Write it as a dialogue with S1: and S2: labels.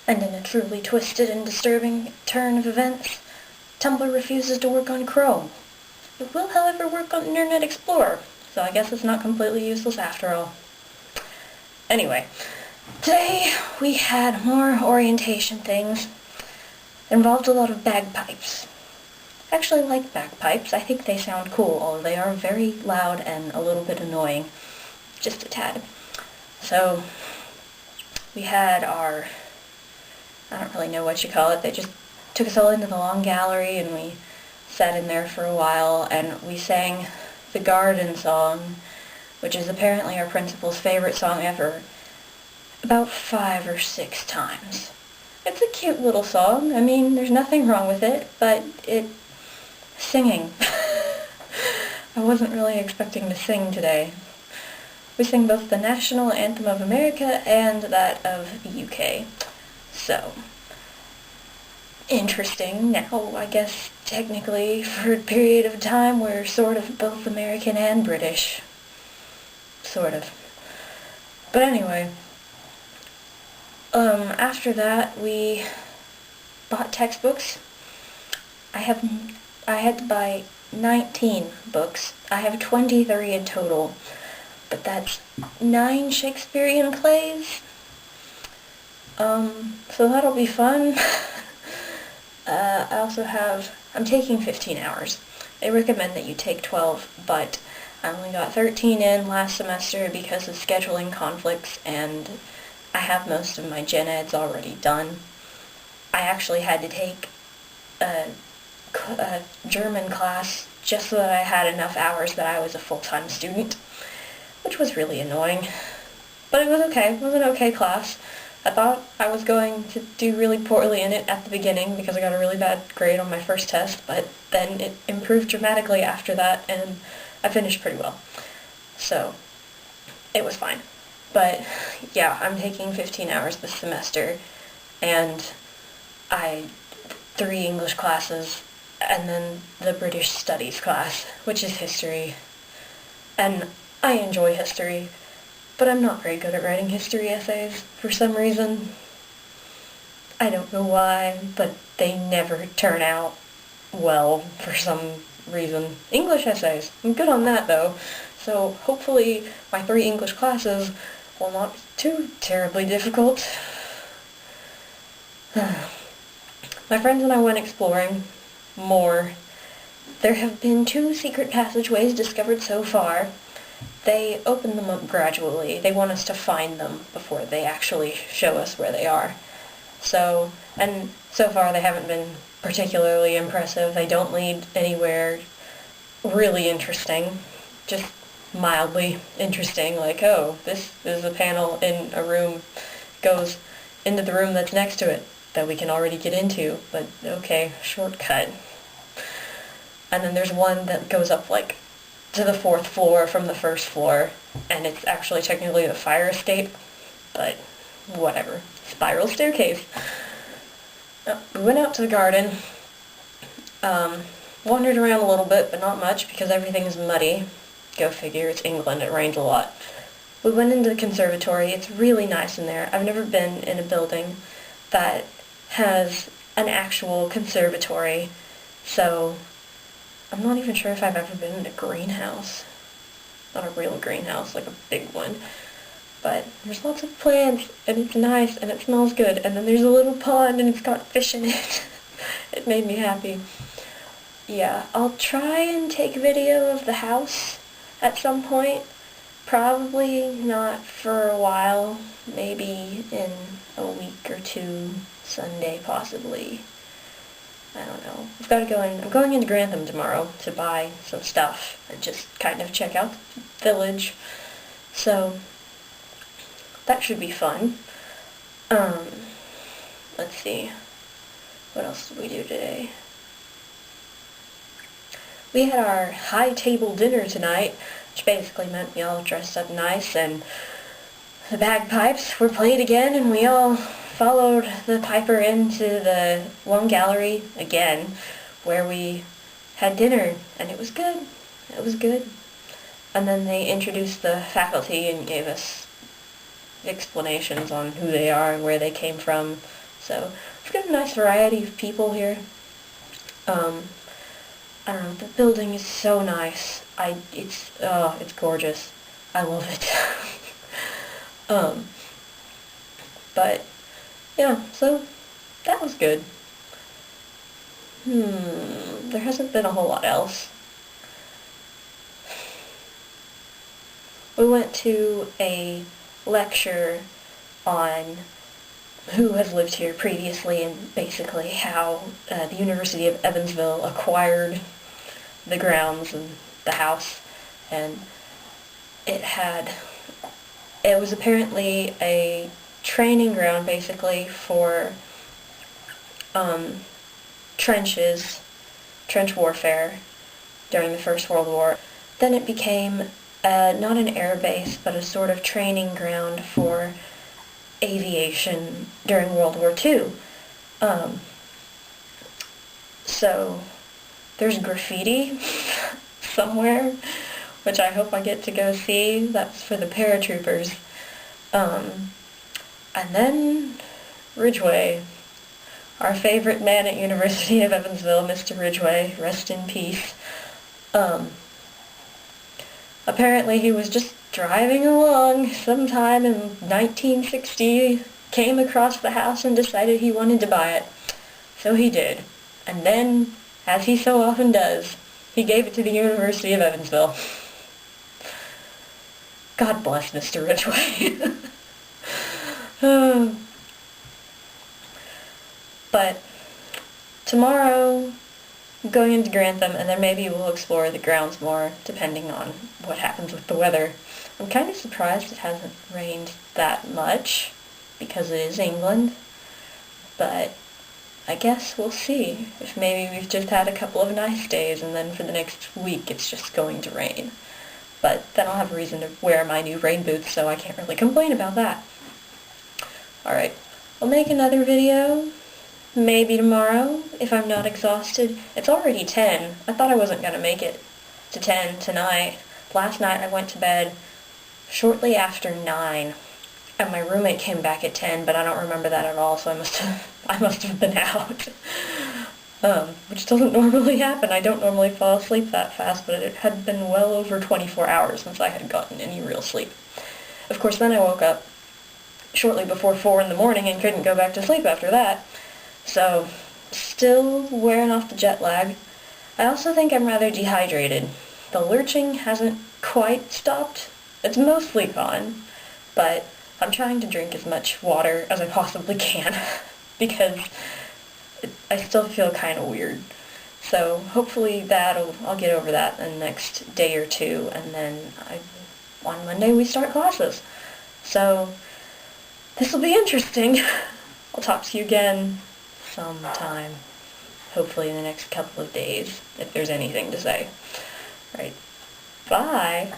S1: And in a truly twisted and disturbing turn of events, Tumblr refuses to work on Chrome. It will, however, work on Internet Explorer, so I guess it's not completely useless after all. Anyway, today we had more orientation things. It involved a lot of bagpipes. I actually like bagpipes. I think they sound cool, although they are very loud and a little bit annoying. Just a tad. So, we had our, I don't really know what you call it, they just took us all into the long gallery and we sat in there for a while and we sang the Garden Song, which is apparently our principal's favorite song ever, about 5 or 6 times. It's a cute little song. I mean, there's nothing wrong with it, but singing. I wasn't really expecting to sing today. We sing both the national anthem of America and that of the UK. So, interesting. Now, I guess, technically, for a period of time, we're sort of both American and British. Sort of. But anyway, after that, we bought textbooks. I had to buy 19 books. I have 23 in total, but that's 9 Shakespearean plays. So that'll be fun. I'm taking 15 hours. They recommend that you take 12, but I only got 13 in last semester because of scheduling conflicts, and I have most of my gen eds already done. I actually had to take a German class just so that I had enough hours that I was a full-time student, which was really annoying. But it was okay. It was an okay class. I thought I was going to do really poorly in it at the beginning because I got a really bad grade on my first test, but then it improved dramatically after that, and I finished pretty well. So, it was fine. But, yeah, I'm taking 15 hours this semester, and 3 English classes, and then the British Studies class, which is history. And I enjoy history, but I'm not very good at writing history essays for some reason. I don't know why, but they never turn out well for some reason. English essays, I'm good on that though, so hopefully my 3 English classes will not be too terribly difficult. My friends and I went exploring more. There have been 2 secret passageways discovered so far. They open them up gradually. They want us to find them before they actually show us where they are. So far they haven't been particularly impressive. They don't lead anywhere really interesting. Just mildly interesting, like, oh, this is a panel in a room, goes into the room that's next to it that we can already get into, but okay, shortcut. And then there's one that goes up, like, to the 4th floor from the 1st floor, and it's actually technically a fire escape, but whatever. Spiral staircase. We went out to the garden, wandered around a little bit, but not much, because everything is muddy. Go figure, it's England, it rains a lot. We went into the conservatory. It's really nice in there. I've never been in a building that has an actual conservatory, so I'm not even sure if I've ever been in a greenhouse. Not a real greenhouse, like a big one. But there's lots of plants, and it's nice, and it smells good, and then there's a little pond, and it's got fish in it. It made me happy. Yeah, I'll try and take video of the house at some point. Probably not for a while. Maybe in a week or 2, Sunday possibly. I don't know. I'm going into Grantham tomorrow to buy some stuff and just kind of check out the village. So, that should be fun. Let's see. What else did we do today? We had our high table dinner tonight, which basically meant we all dressed up nice, and the bagpipes were played again, and we all followed the piper into the long gallery again, where we had dinner, and it was good. It was good. And then they introduced the faculty and gave us explanations on who they are and where they came from, So we've got a nice variety of people here. I don't know, the building is so nice. It's gorgeous. I love it. But, yeah, so that was good. There hasn't been a whole lot else. We went to a lecture on who has lived here previously and basically how the University of Evansville acquired the grounds and the house, and it was apparently a training ground basically for trench warfare during the First World War. Then it became not an air base, but a sort of training ground for aviation during World War II. So there's graffiti somewhere, which I hope I get to go see. That's for the paratroopers. And then Ridgway, our favorite man at University of Evansville, Mr. Ridgway, rest in peace. Apparently he was just driving along sometime in 1960, came across the house and decided he wanted to buy it. So he did. And then, as he so often does, he gave it to the University of Evansville. God bless Mr. Ridgway. But tomorrow, I'm going into Grantham, and then maybe we'll explore the grounds more, depending on what happens with the weather. I'm kind of surprised it hasn't rained that much, because it is England, but I guess we'll see. If maybe we've just had a couple of nice days, and then for the next week it's just going to rain. But then I'll have a reason to wear my new rain boots, so I can't really complain about that. Alright, I'll make another video, maybe tomorrow, if I'm not exhausted. It's already 10. I thought I wasn't going to make it to 10 tonight. Last night I went to bed shortly after 9, and my roommate came back at 10, but I don't remember that at all, so I must have been out. Which doesn't normally happen. I don't normally fall asleep that fast, but it had been well over 24 hours since I had gotten any real sleep. Of course, then I woke up shortly before 4 in the morning and couldn't go back to sleep after that. So, still wearing off the jet lag. I also think I'm rather dehydrated. The lurching hasn't quite stopped. It's mostly gone, but I'm trying to drink as much water as I possibly can because I still feel kind of weird. So hopefully I'll get over that in the next day or two, and then on Monday we start classes. So this will be interesting. I'll talk to you again sometime, hopefully in the next couple of days, if there's anything to say. Alright, bye!